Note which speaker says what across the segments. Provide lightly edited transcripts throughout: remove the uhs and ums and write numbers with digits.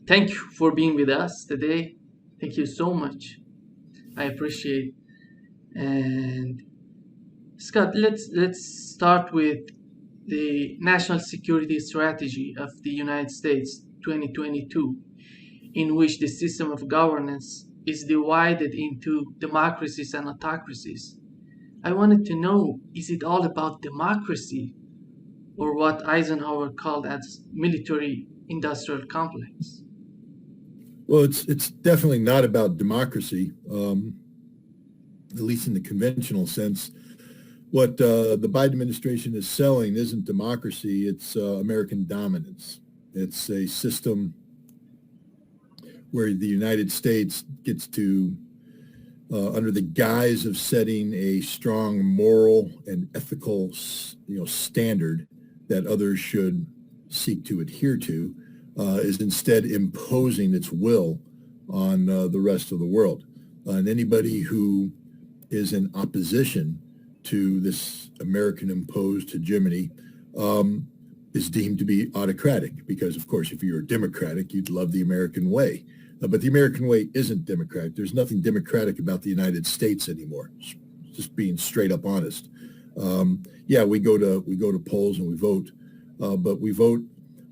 Speaker 1: Thank you for being with us today. Thank you so much. I appreciate. And Scott, let's start with the national security strategy of the United States 2022, in which the system of governance is divided into democracies and autocracies. I wanted to know, is it all about democracy or what Eisenhower called as military industrial complex?
Speaker 2: Well, it's definitely not about democracy, at least in the conventional sense. What the Biden administration is selling isn't democracy, it's American dominance. It's a system where the United States gets to, under the guise of setting a strong moral and ethical, standard that others should seek to adhere to, is instead imposing its will on the rest of the world. And anybody who is in opposition to this American-imposed hegemony is deemed to be autocratic because, of course, if you're democratic, you'd love the American way. But the American way isn't democratic. There's nothing democratic about the United States anymore. Just being straight up honest. Yeah, we go to polls and we vote, but we vote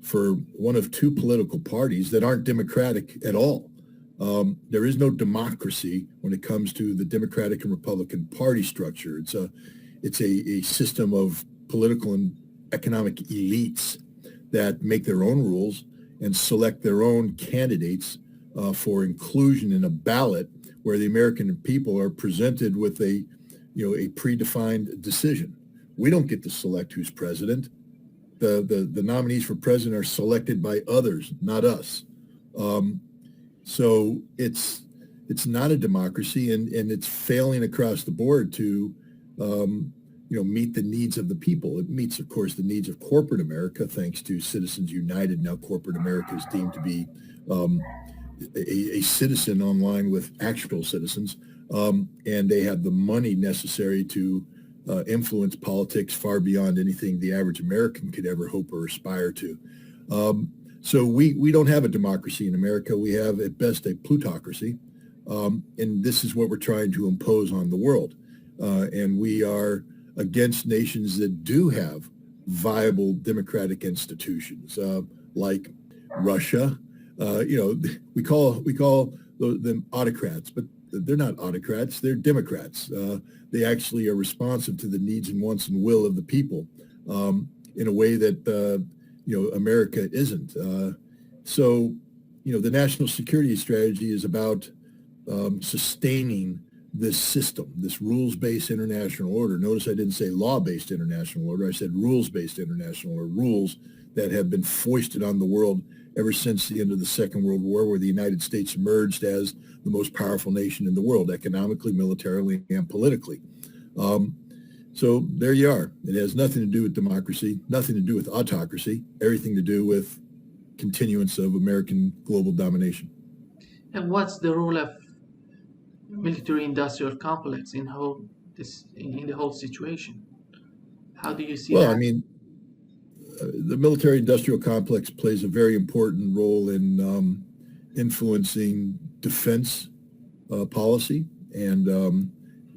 Speaker 2: for one of two political parties that aren't democratic at all. There is no democracy when it comes to the Democratic and Republican party structure. It's a system of political and economic elites that make their own rules and select their own candidates for inclusion in a ballot where the American people are presented with a predefined decision. We don't get to select who's president. The nominees for president are selected by others, not us. So it's not a democracy, and it's failing across the board to meet the needs of the people. It meets, of course, the needs of corporate America, thanks to Citizens United. Now corporate America is deemed to be a citizen online with actual citizens, and they have the money necessary to influence politics far beyond anything the average American could ever hope or aspire to. So we don't have a democracy in America. We have, at best, a plutocracy, and this is what we're trying to impose on the world. And we are against nations that do have viable democratic institutions, like Russia. We call them autocrats, but they're not autocrats. They're Democrats. They actually are responsive to the needs and wants and will of the people in a way that America isn't. So the national security strategy is about sustaining this system, this rules-based international order. Notice I didn't say law-based international order. I said rules-based international order, rules that have been foisted on the world ever since the end of the Second World War, where the United States emerged as the most powerful nation in the world, economically, militarily, and politically. So there you are. It has nothing to do with democracy, nothing to do with autocracy, everything to do with continuance of American global domination.
Speaker 1: And what's the role of military-industrial complex in the whole situation? How do you see
Speaker 2: Well,
Speaker 1: that?
Speaker 2: I mean, the military-industrial complex plays a very important role in influencing defense policy and,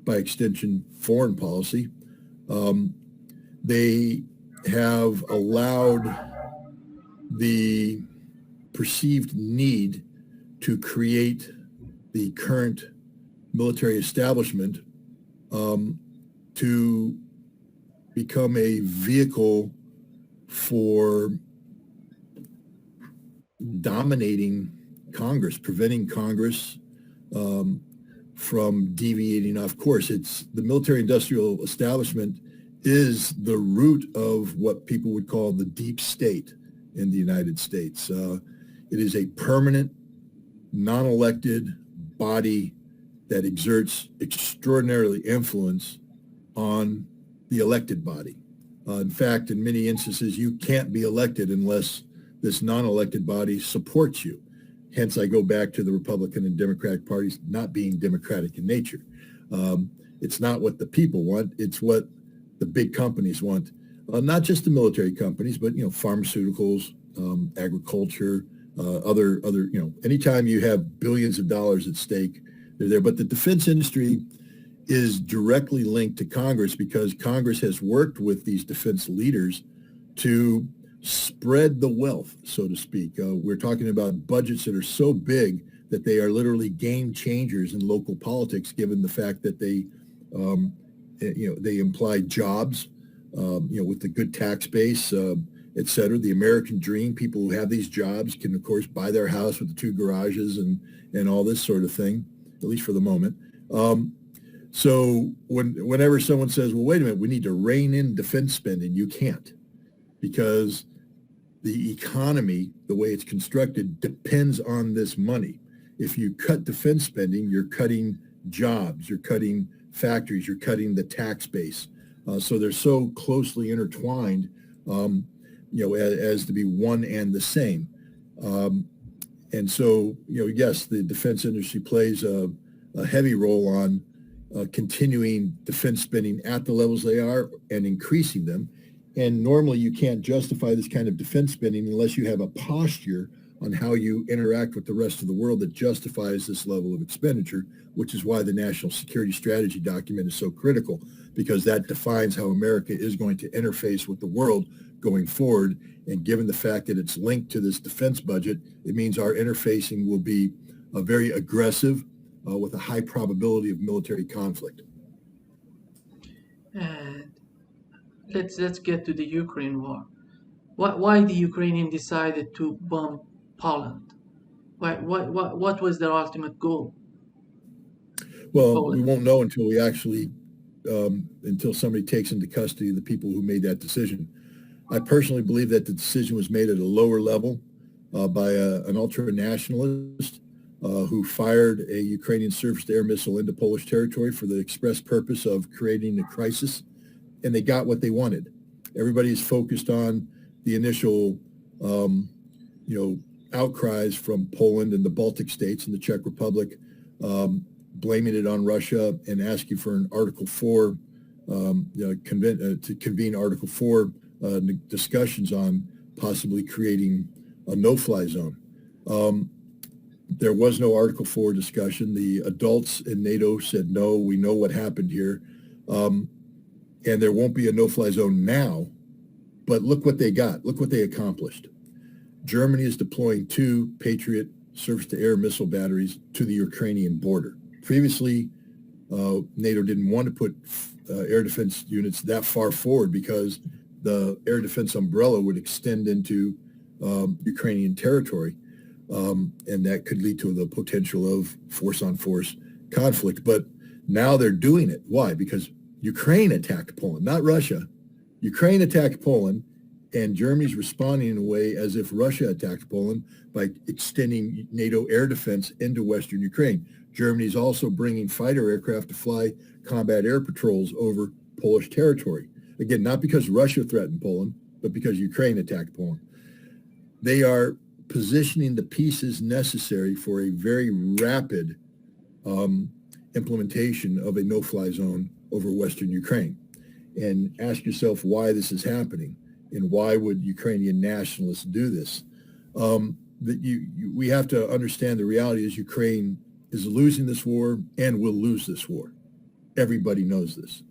Speaker 2: by extension, foreign policy. They have allowed the perceived need to create the current military establishment to become a vehicle for dominating Congress, preventing Congress from deviating off course. It's the military-industrial establishment is the root of what people would call the deep state in the United States. It is a permanent, non-elected body that exerts extraordinarily influence on the elected body. In fact, in many instances, you can't be elected unless this non-elected body supports you. Hence, I go back to the Republican and Democratic parties not being democratic in nature. It's not what the people want. It's what the big companies want. Not just the military companies, but, pharmaceuticals, agriculture, anytime you have billions of dollars at stake, they're there. But the defense industry is directly linked to Congress because Congress has worked with these defense leaders to spread the wealth, so to speak. We're talking about budgets that are so big that they are literally game changers in local politics, given the fact that they imply jobs, with the good tax base, et cetera. The American dream, people who have these jobs can, of course, buy their house with the 2 garages and all this sort of thing, at least for the moment. So whenever someone says, well, wait a minute, we need to rein in defense spending, you can't, because the economy, the way it's constructed, depends on this money. If you cut defense spending, you're cutting jobs, you're cutting factories, you're cutting the tax base. So they're so closely intertwined, as to be one and the same. And so, yes, the defense industry plays a heavy role on continuing defense spending at the levels they are and increasing them. And normally you can't justify this kind of defense spending unless you have a posture on how you interact with the rest of the world that justifies this level of expenditure, which is why the National Security Strategy document is so critical, because that defines how America is going to interface with the world going forward. And given the fact that it's linked to this defense budget, it means our interfacing will be very aggressive with a high probability of military conflict.
Speaker 1: And let's get to the Ukraine war. Why the Ukrainians decided to bomb Poland? What was their ultimate goal?
Speaker 2: Well, we won't know until we actually, until somebody takes into custody the people who made that decision. I personally believe that the decision was made at a lower level by an ultra-nationalist who fired a Ukrainian surface-to-air missile into Polish territory for the express purpose of creating a crisis, and they got what they wanted. Everybody is focused on the initial, outcries from Poland and the Baltic states and the Czech Republic, blaming it on Russia and asking for an Article 4, to convene Article 4 discussions on possibly creating a no-fly zone. There was no Article 4 discussion. The adults in NATO said, no, we know what happened here. And there won't be a no-fly zone now. But look what they got. Look what they accomplished. Germany is deploying 2 Patriot surface-to-air missile batteries to the Ukrainian border. Previously, NATO didn't want to put air defense units that far forward because the air defense umbrella would extend into Ukrainian territory, and that could lead to the potential of force-on-force conflict. But now they're doing it. Why? Because Ukraine attacked Poland, not Russia. Ukraine attacked Poland, and Germany's responding in a way as if Russia attacked Poland by extending NATO air defense into Western Ukraine. Germany's also bringing fighter aircraft to fly combat air patrols over Polish territory. Again, not because Russia threatened Poland, but because Ukraine attacked Poland. They are positioning the pieces necessary for a very rapid implementation of a no-fly zone over Western Ukraine. And ask yourself why this is happening and why would Ukrainian nationalists do this? We have to understand the reality is Ukraine is losing this war and will lose this war. Everybody knows this.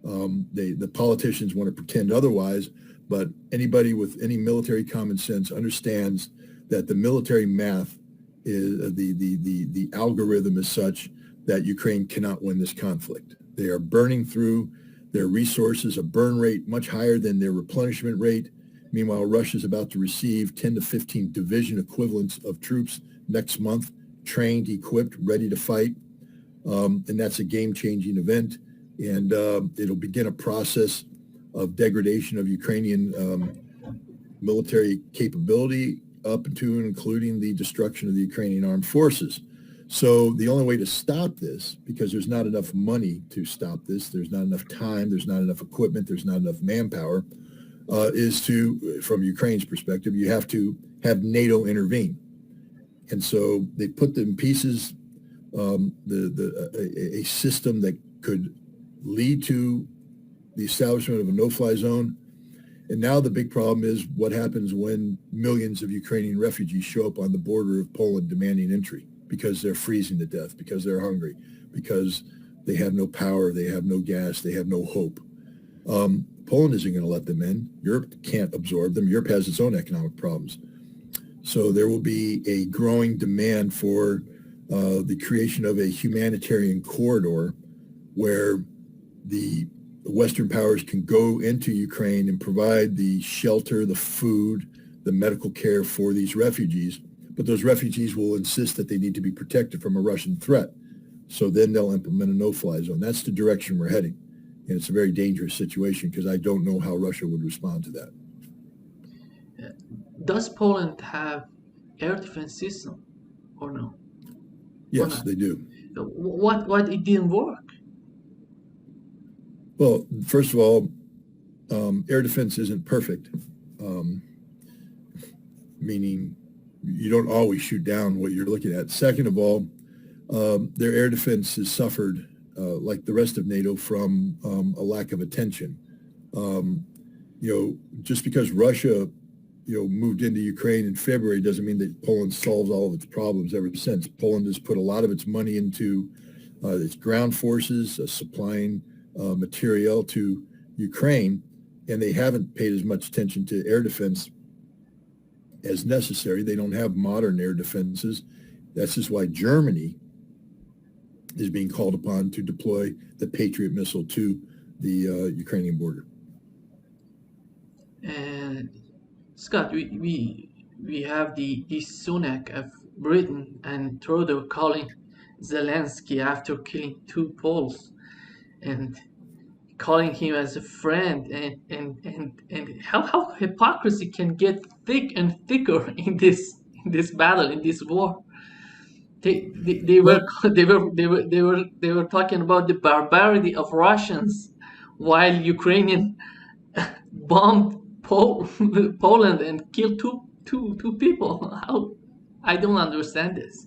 Speaker 2: The politicians want to pretend otherwise, but anybody with any military common sense understands that the military math is the algorithm is such that Ukraine cannot win this conflict. They are burning through their resources, a burn rate much higher than their replenishment rate. Meanwhile, Russia is about to receive 10 to 15 division equivalents of troops next month, trained, equipped, ready to fight. And that's a game-changing event. And it'll begin a process of degradation of Ukrainian military capability up to and including the destruction of the Ukrainian armed forces. So the only way to stop this, because there's not enough money to stop this, there's not enough time, there's not enough equipment, there's not enough manpower, is to, from Ukraine's perspective, you have to have NATO intervene. And so they put in pieces a system that could lead to the establishment of a no-fly zone. And now the big problem is what happens when millions of Ukrainian refugees show up on the border of Poland demanding entry because they're freezing to death, because they're hungry, because they have no power, they have no gas, they have no hope. Poland isn't going to let them in. Europe can't absorb them. Europe has its own economic problems. So there will be a growing demand for the creation of a humanitarian corridor where the Western powers can go into Ukraine and provide the shelter, the food, the medical care for these refugees. But those refugees will insist that they need to be protected from a Russian threat. So then they'll implement a no-fly zone. That's the direction we're heading. And it's a very dangerous situation because I don't know how Russia would respond to that.
Speaker 1: Does Poland have air defense system or no?
Speaker 2: Yes, they do.
Speaker 1: What it didn't work?
Speaker 2: Well, first of all, air defense isn't perfect, meaning you don't always shoot down what you're looking at. Second of all, their air defense has suffered, like the rest of NATO, from a lack of attention. Just because Russia, moved into Ukraine in February doesn't mean that Poland solves all of its problems ever since. Poland has put a lot of its money into its ground forces, supplying material to Ukraine, and they haven't paid as much attention to air defense as necessary. They don't have modern air defenses. That's just why Germany is being called upon to deploy the Patriot missile to the Ukrainian border.
Speaker 1: And Scott, we have the Sunak of Britain and Trudeau calling Zelensky after killing 2 Poles and calling him as a friend, and how hypocrisy can get thick and thicker in this battle, in this war. They were talking about the barbarity of Russians while Ukrainian bombed Poland and killed two people. How? I don't understand this.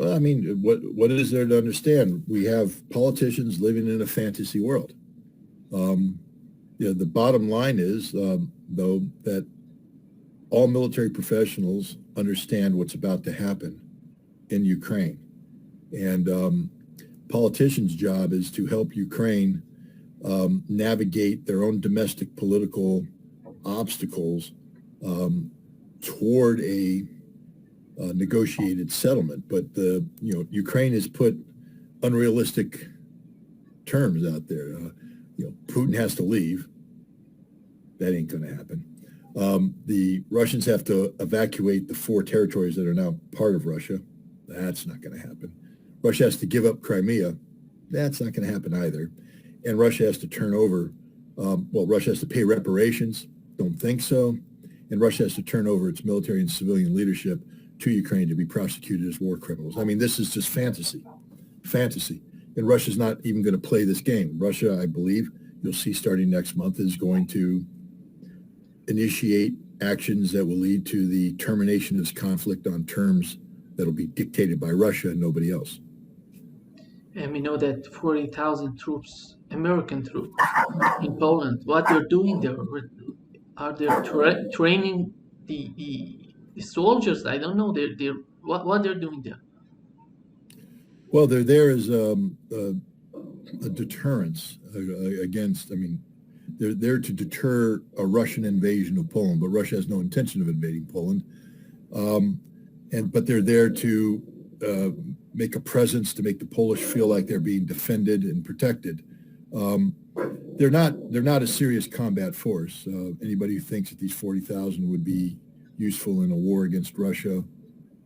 Speaker 2: I mean, what is there to understand? We have politicians living in a fantasy world. The bottom line is, though, that all military professionals understand what's about to happen in Ukraine. And politicians' job is to help Ukraine navigate their own domestic political obstacles toward a negotiated settlement. But Ukraine has put unrealistic terms out there. Putin has to leave. That ain't going to happen. The Russians have to evacuate the 4 territories that are now part of Russia. That's not going to happen. Russia has to give up Crimea. That's not going to happen either. And Russia has to turn over, Russia has to pay reparations. Don't think so. And Russia has to turn over its military and civilian leadership to Ukraine to be prosecuted as war criminals. I mean, this is just fantasy. And Russia's not even going to play this game. Russia, I believe, you'll see starting next month, is going to initiate actions that will lead to the termination of this conflict on terms that will be dictated by Russia and nobody else.
Speaker 1: And we know that 40,000 troops, American troops, in Poland, what they're doing there, are they training the soldiers? I don't know. What they're doing there.
Speaker 2: Well, they're there as a deterrence against. I mean, they're there to deter a Russian invasion of Poland, but Russia has no intention of invading Poland. But they're there to make a presence, to make the Polish feel like they're being defended and protected. They're not a serious combat force. Anybody who thinks that these 40,000 would be useful in a war against Russia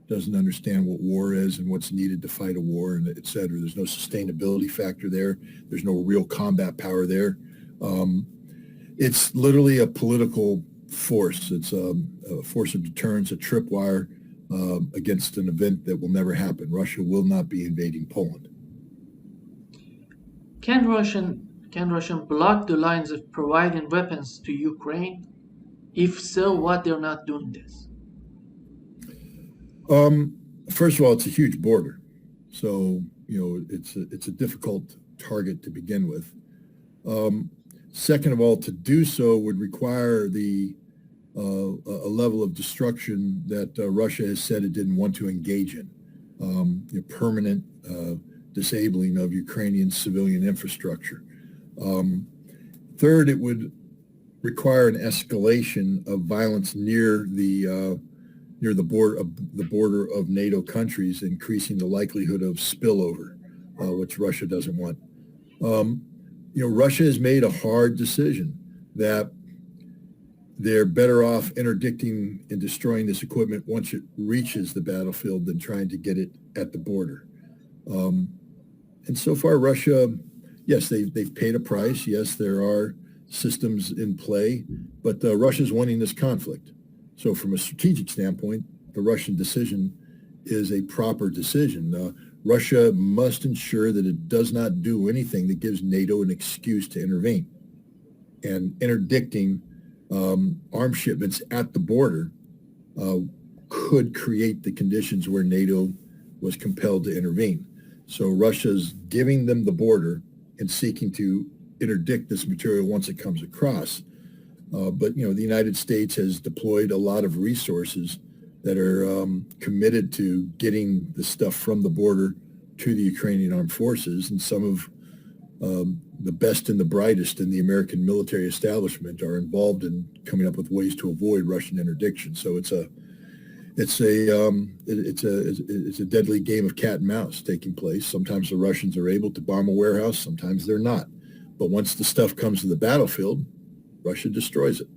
Speaker 2: doesn't understand what war is and what's needed to fight a war, and et cetera. There's no sustainability factor there. There's no real combat power there. It's literally a political force. It's a force of deterrence, a tripwire against an event that will never happen. Russia will not be invading Poland.
Speaker 1: Can Russia block the lines of providing weapons to Ukraine? If so, what they're not doing this?
Speaker 2: First of all, it's a huge border, so it's a difficult target to begin with. Second of all, to do so would require a level of destruction that Russia has said it didn't want to engage in, permanent disabling of Ukrainian civilian infrastructure. Third, it would require an escalation of violence near the border of NATO countries, increasing the likelihood of spillover, which Russia doesn't want. Russia has made a hard decision that they're better off interdicting and destroying this equipment once it reaches the battlefield than trying to get it at the border. And so far, Russia, yes, they've paid a price. Yes, there are systems in play, but Russia's winning this conflict. So from a strategic standpoint, the Russian decision is a proper decision. Russia must ensure that it does not do anything that gives NATO an excuse to intervene. And interdicting arms shipments at the border could create the conditions where NATO was compelled to intervene. So Russia's giving them the border and seeking to interdict this material once it comes across. But the United States has deployed a lot of resources that are committed to getting the stuff from the border to the Ukrainian armed forces, and some of the best and the brightest in the American military establishment are involved in coming up with ways to avoid Russian interdiction. So it's a deadly game of cat and mouse taking place. Sometimes the Russians are able to bomb a warehouse, sometimes they're not. But once the stuff comes to the battlefield, Russia destroys it.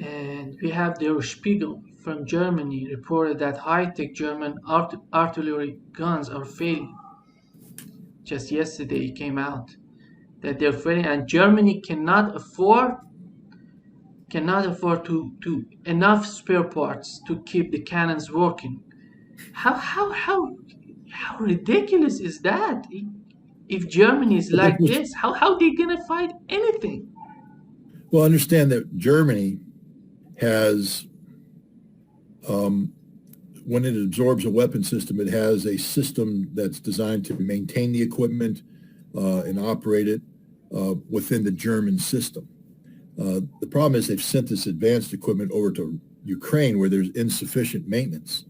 Speaker 1: And we have Der Spiegel from Germany reported that high-tech German artillery guns are failing. Just yesterday it came out that they're failing, and Germany cannot afford to enough spare parts to keep the cannons working. How ridiculous is that? If Germany is like this, how they gonna fight anything?
Speaker 2: Well, understand that Germany has, when it absorbs a weapon system, it has a system that's designed to maintain the equipment and operate it within the German system. The problem is they've sent this advanced equipment over to Ukraine where there's insufficient maintenance.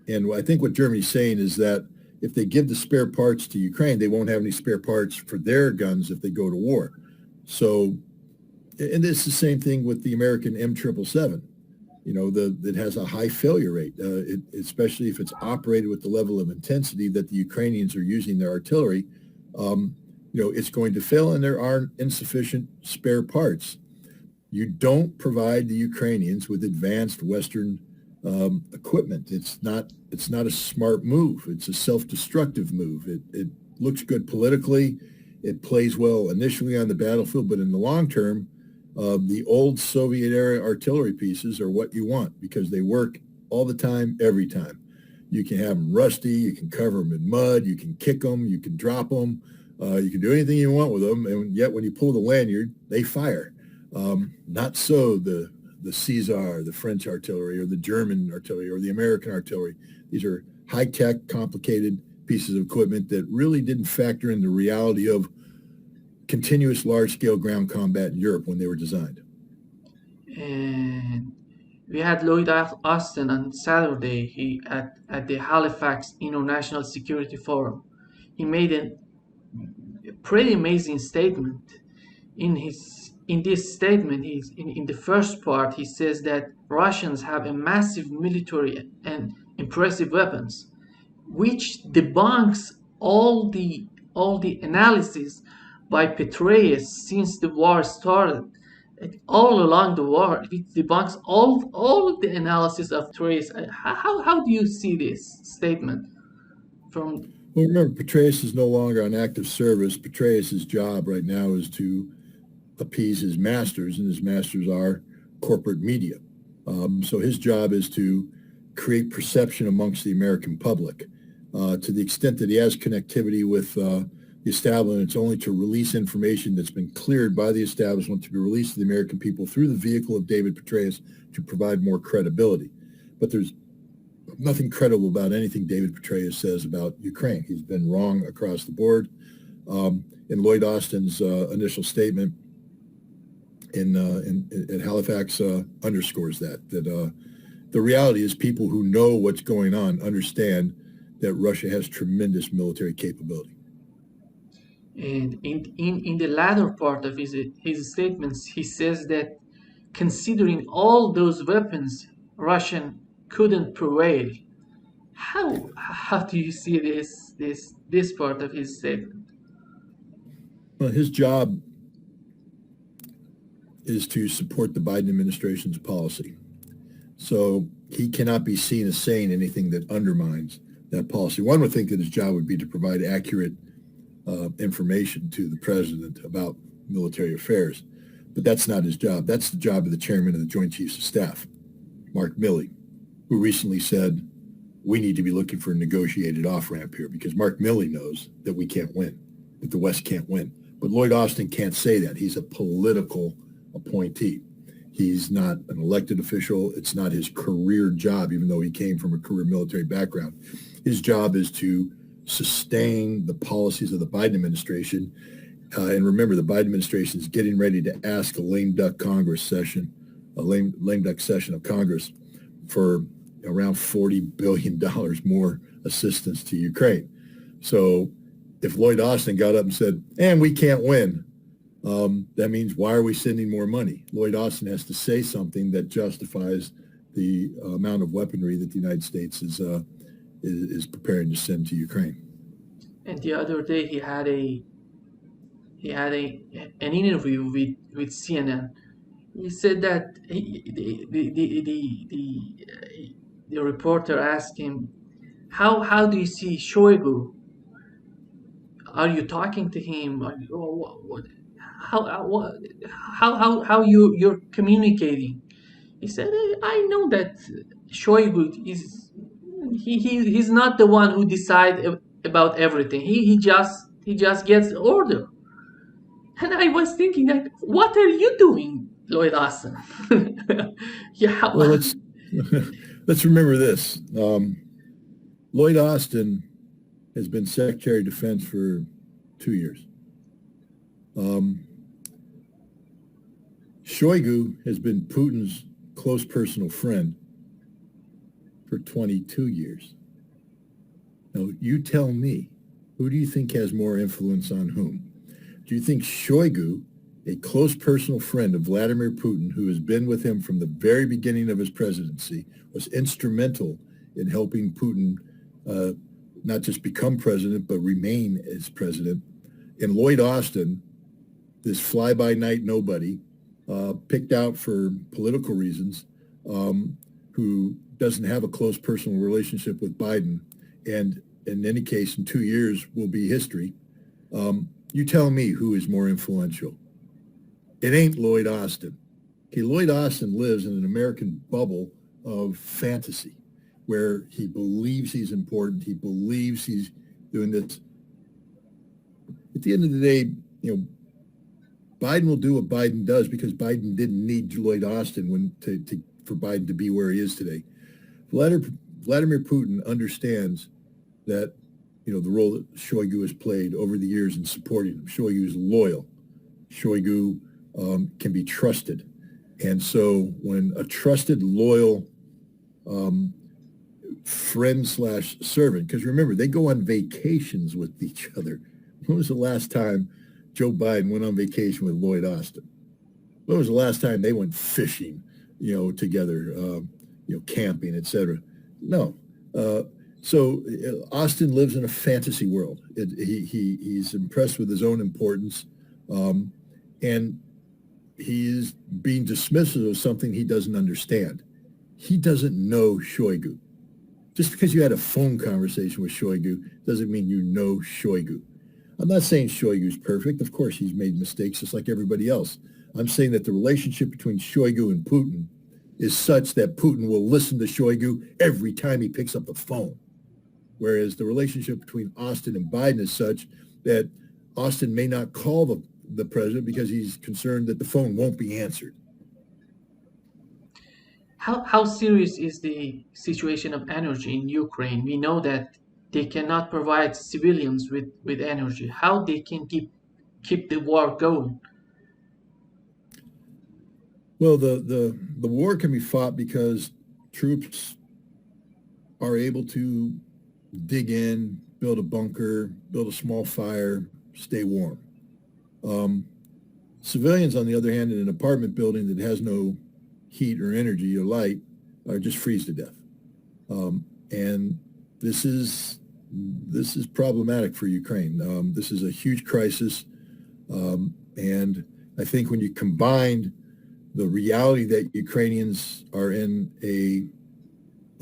Speaker 2: And I think what Germany's saying is that if they give the spare parts to Ukraine, they won't have any spare parts for their guns if they go to war. So, and it's the same thing with the American M777. It has a high failure rate, especially if it's operated with the level of intensity that the Ukrainians are using their artillery. It's going to fail, and there are insufficient spare parts. You don't provide the Ukrainians with advanced Western equipment. It's not a smart move. It's a self-destructive move. It looks good politically. It plays well initially on the battlefield, but in the long term, the old Soviet-era artillery pieces are what you want because they work all the time, every time. You can have them rusty. You can cover them in mud. You can kick them. You can drop them. You can do anything you want with them, and yet when you pull the lanyard, they fire. Not so the Caesar, the French artillery, or the German artillery, or the American artillery. These are high-tech, complicated pieces of equipment that really didn't factor in the reality of continuous large-scale ground combat in Europe when they were designed.
Speaker 1: And we had Lloyd Austin on Saturday at the Halifax International Security Forum. He made a pretty amazing statement. In this statement, in the first part, he says that Russians have a massive military and impressive weapons, which debunks all the analysis by Petraeus since the war started. All along the war, it debunks all of the analysis of Petraeus. How do you see this statement from?
Speaker 2: Well, remember, Petraeus is no longer on active service. Petraeus' job right now is to appease his masters, and his masters are corporate media. So his job is to create perception amongst the American public. To the extent that he has connectivity with the establishment, it's only to release information that's been cleared by the establishment to be released to the American people through the vehicle of David Petraeus to provide more credibility. But there's nothing credible about anything David Petraeus says about Ukraine. He's been wrong across the board. In Lloyd Austin's initial statement at Halifax underscores that the reality is people who know what's going on understand that Russia has tremendous military capability.
Speaker 1: And in the latter part of his statements, he says that considering all those weapons, Russia couldn't prevail. How do you see this part of his statement?
Speaker 2: Well, his job is to support the Biden administration's policy. So he cannot be seen as saying anything that undermines that policy. One would think that his job would be to provide accurate information to the president about military affairs, but that's not his job. That's the job of the chairman of the Joint Chiefs of Staff, Mark Milley, who recently said, we need to be looking for a negotiated off-ramp here because Mark Milley knows that we can't win, that the West can't win. But Lloyd Austin can't say that. He's a political appointee. He's not an elected official. It's not his career job, even though he came from a career military background. His job is to sustain the policies of the Biden administration. And remember, the Biden administration is getting ready to ask a lame duck session of Congress for around $40 billion more assistance to Ukraine. So if Lloyd Austin got up and said, and we can't win, that means why are we sending more money? Lloyd Austin has to say something that justifies the amount of weaponry that the United States is preparing to send to Ukraine. And
Speaker 1: the other day he had an interview with CNN. He said that the reporter asked him, how do you see Shoigu? Are you talking to him? How you're communicating? He said, I know that Shoigu he's not the one who decides about everything. He just gets order. And I was thinking, like, what are you doing, Lloyd Austin?
Speaker 2: Yeah. Well, let's remember this. Lloyd Austin has been Secretary of Defense for 2 years. Shoigu has been Putin's close personal friend for 22 years. Now, you tell me, who do you think has more influence on whom? Do you think Shoigu, a close personal friend of Vladimir Putin, who has been with him from the very beginning of his presidency, was instrumental in helping Putin not just become president, but remain as president? And Lloyd Austin, this fly-by-night nobody, picked out for political reasons, who doesn't have a close personal relationship with Biden, and in any case, in 2 years will be history. You tell me who is more influential. It ain't Lloyd Austin. Okay, Lloyd Austin lives in an American bubble of fantasy where he believes he's important. He believes he's doing this. At the end of the day, Biden will do what Biden does because Biden didn't need Lloyd Austin for Biden to be where he is today. Vladimir Putin understands that the role that Shoigu has played over the years in supporting him. Shoigu is loyal. Shoigu can be trusted. And so when a trusted, loyal friend/servant, because remember, they go on vacations with each other. When was the last time Joe Biden went on vacation with Lloyd Austin? When was the last time they went fishing, together, camping, etc.? No. So Austin lives in a fantasy world. He's impressed with his own importance, and he is being dismissive of something he doesn't understand. He doesn't know Shoigu. Just because you had a phone conversation with Shoigu doesn't mean you know Shoigu. I'm not saying Shoigu's perfect. Of course, he's made mistakes just like everybody else. I'm saying that the relationship between Shoigu and Putin is such that Putin will listen to Shoigu every time he picks up the phone. Whereas the relationship between Austin and Biden is such that Austin may not call the president because he's concerned that the phone won't be answered.
Speaker 1: How serious is the situation of energy in Ukraine? We know that they cannot provide civilians with energy. How they can keep the war going?
Speaker 2: Well, the war can be fought because troops are able to dig in, build a bunker, build a small fire, stay warm. Um, Civilians, on the other hand, in an apartment building that has no heat or energy or light, are just freeze to death. And this is problematic for Ukraine. This is a huge crisis, and I think when you combine the reality that Ukrainians are in a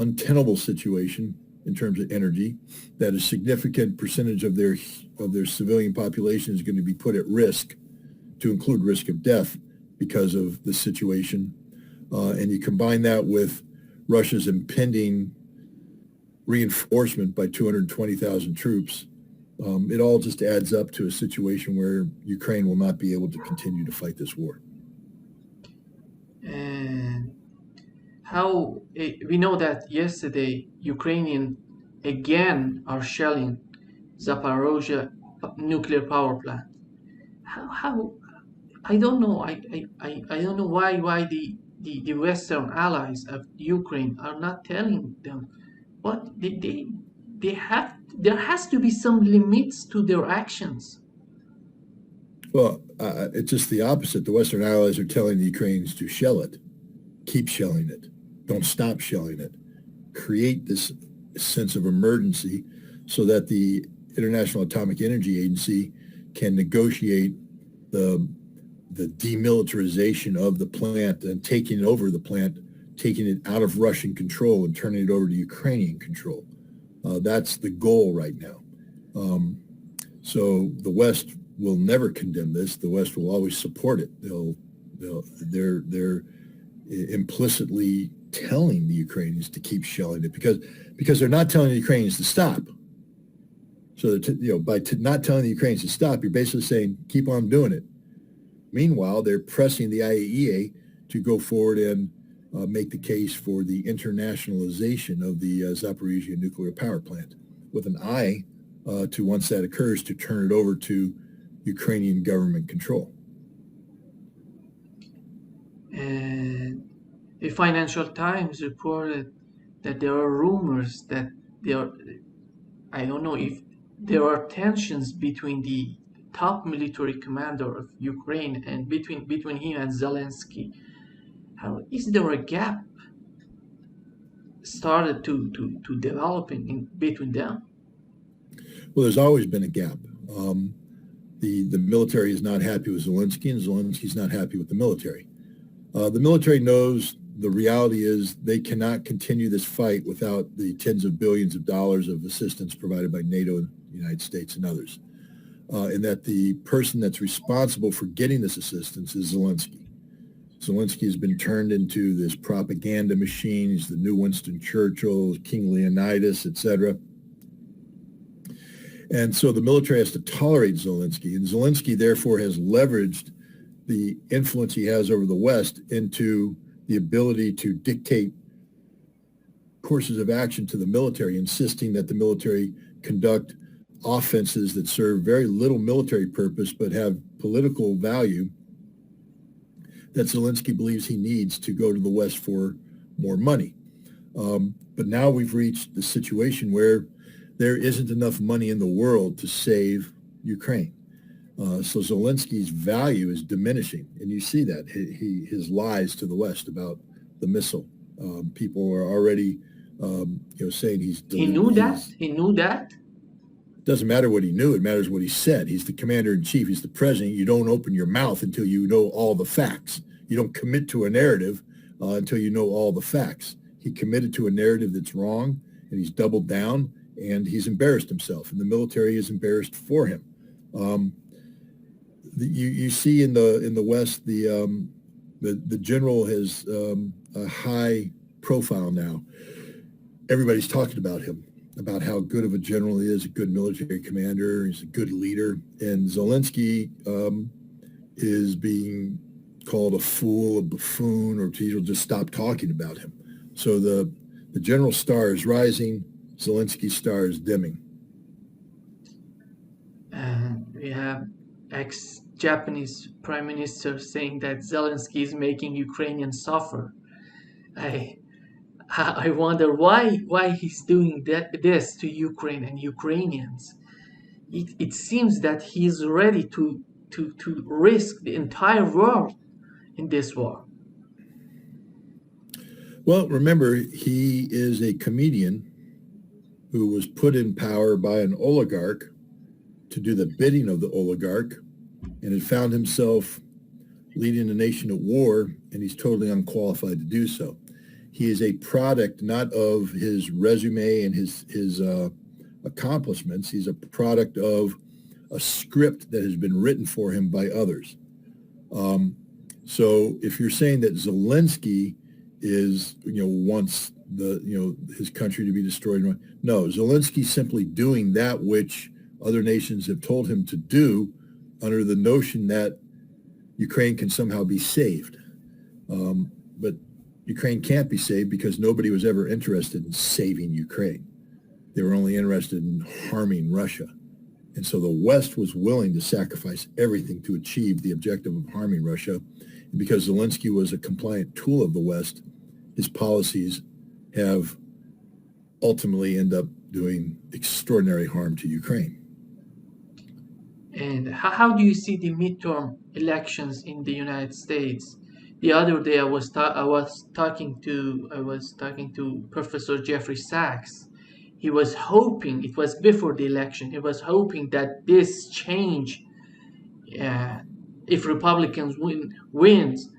Speaker 2: untenable situation in terms of energy, that a significant percentage of their civilian population is going to be put at risk, to include risk of death because of the situation, and you combine that with Russia's impending reinforcement by 220,000 troops, it all just adds up to a situation where Ukraine will not be able to continue to fight this war.
Speaker 1: And how we know that yesterday Ukrainian again are shelling Zaporozhye nuclear power plant. How I don't know. I don't know why the Western allies of Ukraine are not telling them what they have. There has to be some limits to their actions.
Speaker 2: Well, it's just the opposite. The Western allies are telling the Ukrainians to shell it, keep shelling it, don't stop shelling it, create this sense of emergency so that the International Atomic Energy Agency can negotiate the demilitarization of the plant and taking over the plant, taking it out of Russian control and turning it over to Ukrainian control. That's the goal right now. So the West will never condemn this. The West will always support it. They're implicitly telling the Ukrainians to keep shelling it because they're not telling the Ukrainians to stop. So by not telling the Ukrainians to stop, you're basically saying keep on doing it. Meanwhile, they're pressing the IAEA to go forward and make the case for the internationalization of the Zaporizhzhia nuclear power plant, with an eye to, once that occurs, to turn it over to Ukrainian government control.
Speaker 1: And the Financial Times reported that there are rumors that I don't know if there are tensions between the top military commander of Ukraine and between him and Zelensky. How is there a gap started to develop in between them?
Speaker 2: Well, there's always been a gap. The military is not happy with Zelensky, and Zelensky's not happy with the military. The military knows the reality is they cannot continue this fight without the tens of billions of dollars of assistance provided by NATO and the United States and others, and that the person that's responsible for getting this assistance is Zelensky. Zelensky has been turned into this propaganda machine. He's the new Winston Churchill, King Leonidas, etc. And so the military has to tolerate Zelensky, and Zelensky therefore has leveraged the influence he has over the West into the ability to dictate courses of action to the military, insisting that the military conduct offenses that serve very little military purpose but have political value that Zelensky believes he needs to go to the West for more money. But now we've reached the situation where there isn't enough money in the world to save Ukraine. So Zelensky's value is diminishing, and you see that his lies to the West about the missile. People are already, saying he's.
Speaker 1: He knew that. He knew that.
Speaker 2: Doesn't matter what he knew; it matters what he said. He's the commander in chief. He's the president. You don't open your mouth until you know all the facts. You don't commit to a narrative until you know all the facts. He committed to a narrative that's wrong, and he's doubled down, and he's embarrassed himself, and the military is embarrassed for him. You see in the West, the general has a high profile now. Everybody's talking about him, about how good of a general he is, a good military commander, he's a good leader. And Zelensky is being called a fool, a buffoon, or people just stop talking about him. So the general star is rising. Zelensky's star is dimming.
Speaker 1: And we have ex-Japanese Prime Minister saying that Zelensky is making Ukrainians suffer. I I wonder why he's doing this to Ukraine and Ukrainians. It seems that he's ready to risk the entire world in this war.
Speaker 2: Well, remember, he is a comedian who was put in power by an oligarch to do the bidding of the oligarch and had found himself leading a nation at war, and he's totally unqualified to do so. He is a product not of his resume and his accomplishments. He's a product of a script that has been written for him by others. So if you're saying that Zelensky is, wants his country to be destroyed, no, Zelensky's simply doing that which other nations have told him to do under the notion that Ukraine can somehow be saved. But Ukraine can't be saved because nobody was ever interested in saving Ukraine. They were only interested in harming Russia. And so the West was willing to sacrifice everything to achieve the objective of harming Russia. And because Zelensky was a compliant tool of the West, his policies have ultimately end up doing extraordinary harm to Ukraine.
Speaker 1: And how do you see the midterm elections in the United States? The other day I was talking to Professor Jeffrey Sachs. He was hoping, it was before the election, he was hoping that this change, if Republicans wins,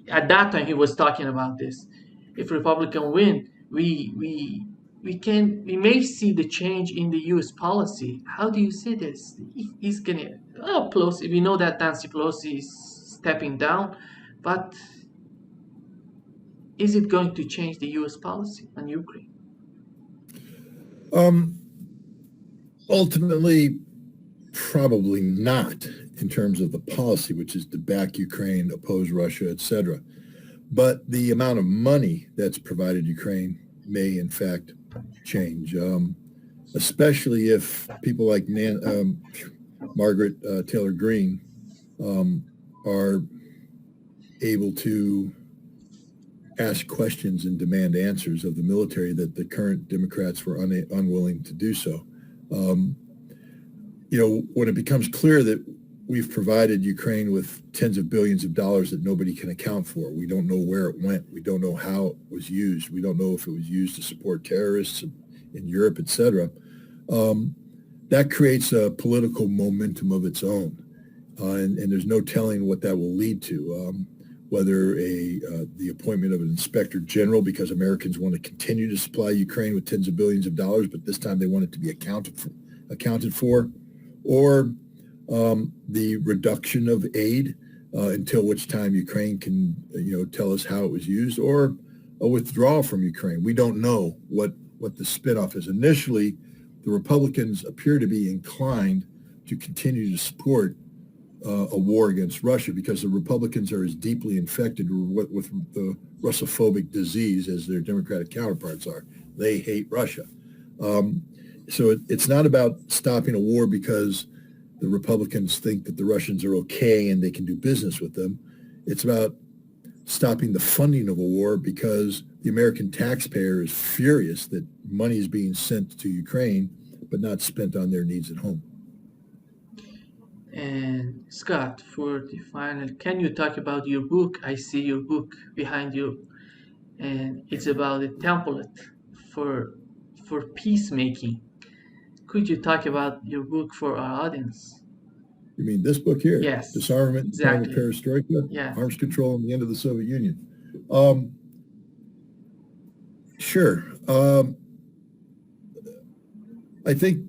Speaker 1: at that time he was talking about this. If Republicans win, we may see the change in the U.S. policy. How do you see this? He's gonna Pelosi. We know that Nancy Pelosi is stepping down, but is it going to change the U.S. policy on Ukraine?
Speaker 2: Ultimately, probably not in terms of the policy, which is to back Ukraine, oppose Russia, etc. But the amount of money that's provided Ukraine may, in fact, change, especially if people like Margaret Taylor Greene are able to ask questions and demand answers of the military that the current Democrats were unwilling to do so. When it becomes clear that we've provided Ukraine with tens of billions of dollars that nobody can account for, we don't know where it went, we don't know how it was used, we don't know if it was used to support terrorists in Europe, etc. That creates a political momentum of its own, and there's no telling what that will lead to. Whether the appointment of an inspector general, because Americans want to continue to supply Ukraine with tens of billions of dollars, but this time they want it to be accounted for, or the reduction of aid until which time Ukraine can, tell us how it was used, or a withdrawal from Ukraine. We don't know what the spinoff is. Initially, the Republicans appear to be inclined to continue to support a war against Russia because the Republicans are as deeply infected with the Russophobic disease as their Democratic counterparts are. They hate Russia. So it's not about stopping a war because the Republicans think that the Russians are okay and they can do business with them. It's about stopping the funding of a war because the American taxpayer is furious that money is being sent to Ukraine but not spent on their needs at home.
Speaker 1: And Scott, for the final, can you talk about your book? I see your book behind you, and it's about a template for peacemaking. Could you talk about your book for our audience?
Speaker 2: You mean this book here?
Speaker 1: Yes.
Speaker 2: Disarmament,
Speaker 1: exactly.
Speaker 2: Perestroika,
Speaker 1: yeah.
Speaker 2: Arms Control, and the End of the Soviet Union. Sure. I think,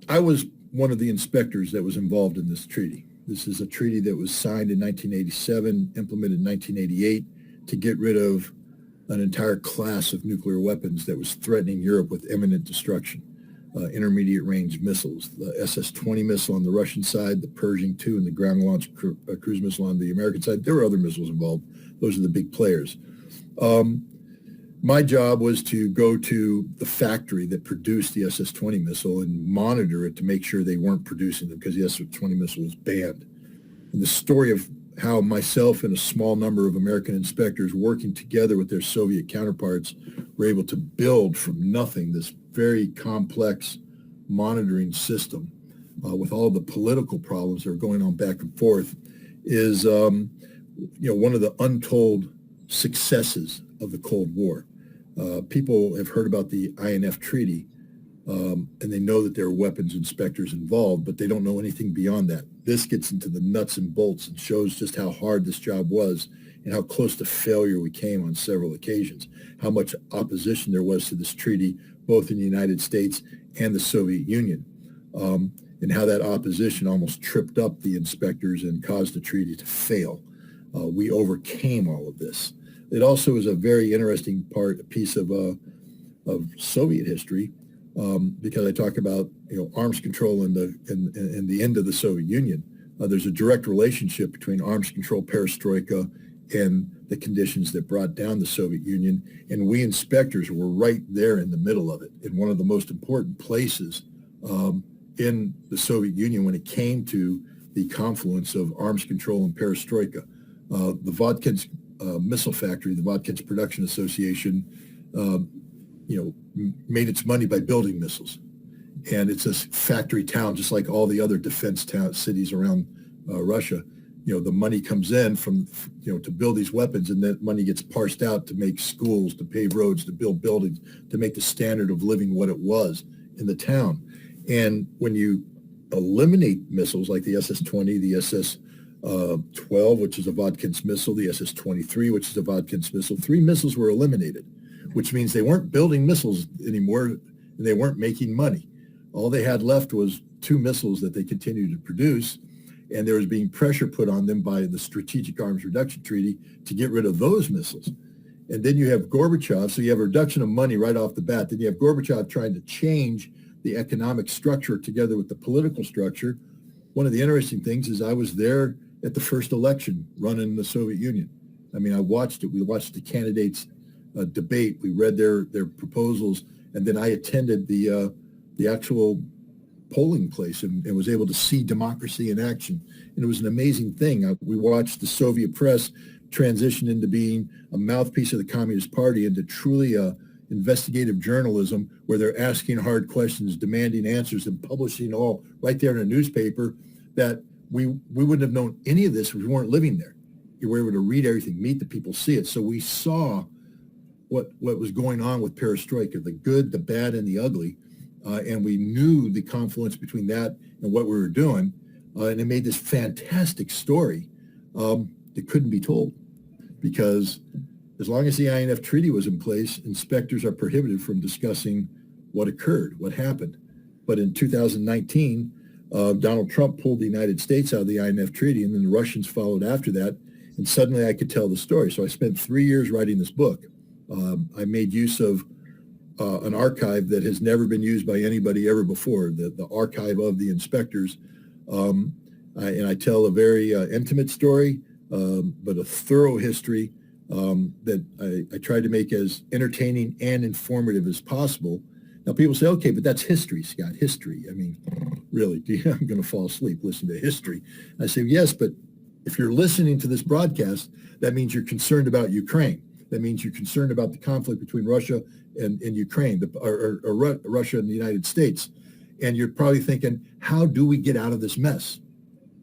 Speaker 2: I was one of the inspectors that was involved in this treaty. This is a treaty that was signed in 1987, implemented in 1988 to get rid of an entire class of nuclear weapons that was threatening Europe with imminent destruction. Intermediate range missiles, the SS-20 missile on the Russian side, the Pershing II, and the ground-launched cruise missile on the American side. There were other missiles involved. Those are the big players. My job was to go to the factory that produced the SS-20 missile and monitor it to make sure they weren't producing them, because the SS-20 missile was banned. And the story of how myself and a small number of American inspectors working together with their Soviet counterparts were able to build from nothing this very complex monitoring system with all the political problems that are going on back and forth is one of the untold successes of the Cold War. People have heard about the INF Treaty, and they know that there are weapons inspectors involved, but they don't know anything beyond that. This gets into the nuts and bolts and shows just how hard this job was and how close to failure we came on several occasions, how much opposition there was to this treaty, both in the United States and the Soviet Union, and how that opposition almost tripped up the inspectors and caused the treaty to fail. We overcame all of this. It also is a very interesting piece of Soviet history, because I talk about arms control and the end of the Soviet Union. There's a direct relationship between arms control, perestroika, and the conditions that brought down the Soviet Union. And we inspectors were right there in the middle of it, in one of the most important places in the Soviet Union when it came to the confluence of arms control and perestroika. The Vodkinsk missile factory, the Vodkinsk Production Association, made its money by building missiles. And it's a factory town, just like all the other defense cities around Russia. The money comes in from, to build these weapons, and that money gets parsed out to make schools, to pave roads, to build buildings, to make the standard of living what it was in the town. And when you eliminate missiles like the SS-20, the SS-12, which is a Vodkinsk missile, the SS-23, which is a Vodkinsk missile, 3 missiles were eliminated, which means they weren't building missiles anymore, and they weren't making money. All they had left was 2 missiles that they continued to produce, and there was being pressure put on them by the Strategic Arms Reduction Treaty to get rid of those missiles. And then you have Gorbachev, so you have a reduction of money right off the bat. Then you have Gorbachev trying to change the economic structure together with the political structure. One of the interesting things is I was there at the first election run in the Soviet Union. I mean, I watched it. We watched the candidates debate. We read their proposals, and then I attended the actual polling place and was able to see democracy in action. And it was an amazing thing. We watched the Soviet press transition into being a mouthpiece of the Communist Party into truly investigative journalism, where they're asking hard questions, demanding answers, and publishing all right there in a newspaper. That we wouldn't have known any of this if we weren't living there. You were able to read everything, meet the people, see it. So we saw what was going on with perestroika, the good, the bad, and the ugly. And we knew the confluence between that and what we were doing. And it made this fantastic story that couldn't be told, because as long as the INF Treaty was in place, inspectors are prohibited from discussing what occurred, what happened. But in 2019, Donald Trump pulled the United States out of the INF Treaty, and then the Russians followed after that. And suddenly I could tell the story. So I spent 3 years writing this book. I made use of an archive that has never been used by anybody ever before, the archive of the inspectors. And I tell a very intimate story, but a thorough history that I tried to make as entertaining and informative as possible. Now, people say, okay, but that's history, Scott, history. I mean, really, I'm going to fall asleep listening to history. I say, yes, but if you're listening to this broadcast, that means you're concerned about Ukraine. That means you're concerned about the conflict between Russia and Ukraine, or Russia and the United States. And you're probably thinking, how do we get out of this mess?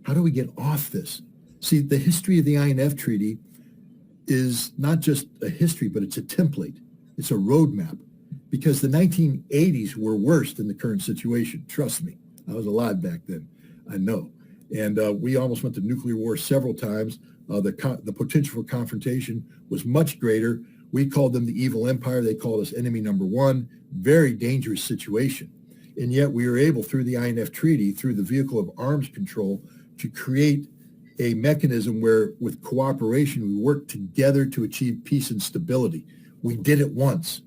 Speaker 2: How do we get off this? See, the history of the INF Treaty is not just a history, but it's a template. It's a roadmap, because the 1980s were worse than the current situation. Trust me. I was alive back then. I know. And we almost went to nuclear war several times. The potential for confrontation was much greater. We called them the evil empire. They called us enemy number one. Very dangerous situation. And yet we were able, through the INF Treaty, through the vehicle of arms control, to create a mechanism where, with cooperation, we work together to achieve peace and stability. We did it once.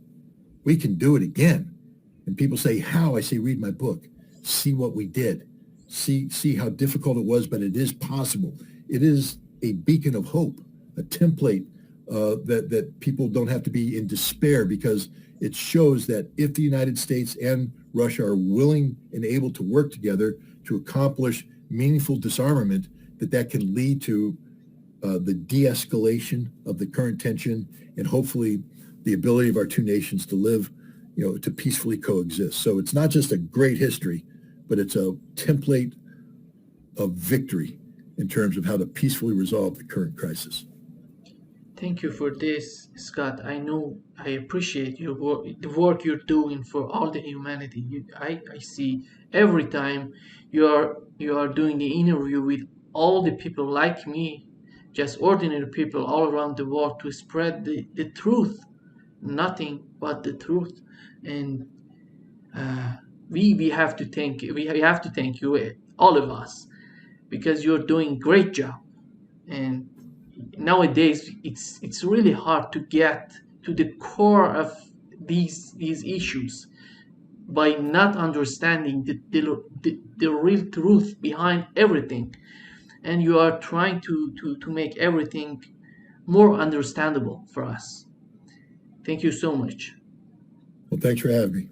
Speaker 2: We can do it again. And people say, how? I say, read my book. See what we did. See how difficult it was, but it is possible. It is a beacon of hope, a template that people don't have to be in despair, because it shows that if the United States and Russia are willing and able to work together to accomplish meaningful disarmament, that can lead to the de-escalation of the current tension, and hopefully the ability of our two nations to live, to peacefully coexist. So it's not just a great history, but it's a template of victory in terms of how to peacefully resolve the current crisis.
Speaker 1: Thank you for this, Scott. I appreciate your work, the work you're doing for all the humanity. I see every time you are doing the interview with all the people like me, just ordinary people all around the world, to spread the truth, nothing but the truth. And uh, we have to thank you, all of us, because you're doing great job. And nowadays it's really hard to get to the core of these issues by not understanding the real truth behind everything, and you are trying to make everything more understandable for us. Thank you so much.
Speaker 2: Well, thanks for having me.